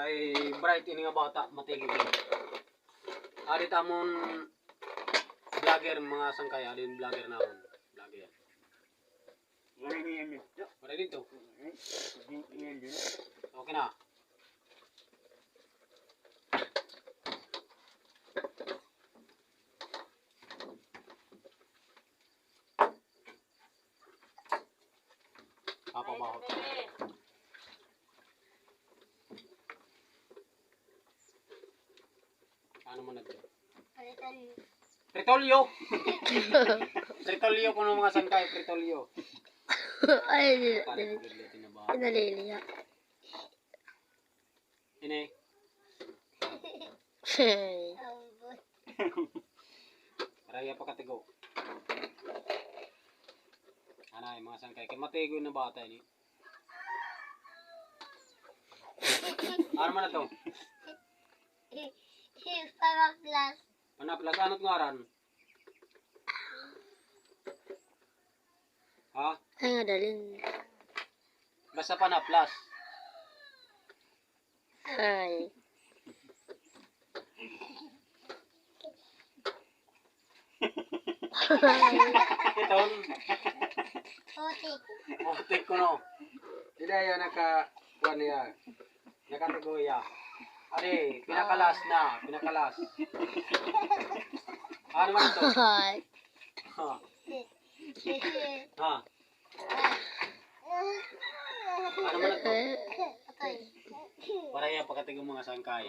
Kay bright ini nga bata matigil. Ari tamon vlogger mga sangkay alin vlogger naon. Vlogger. Pare dito. Okay na. Apa bahot? Ano mo nagdo? Pritolyo. Pritolyo kuno mga sangkay, pritolyo. Ay, naliliya. Ini. Raya pa katigo. Anay mga sangkay, kay matigo na bata ini. Ano man na to? Panaplas. Panaplas, ano't ngaran? Ha? Ay nga dalin. Basta panaplas. Ay. Iton. Otik. Otik ko no. Hindi yan naka-kuan niya. Nakatigoya. Ari, pinakalas na. Pinakalas. Ano man ito? Ay. Ha? Ha? Ano man ito? Para yan pagkatigong mga sangkay.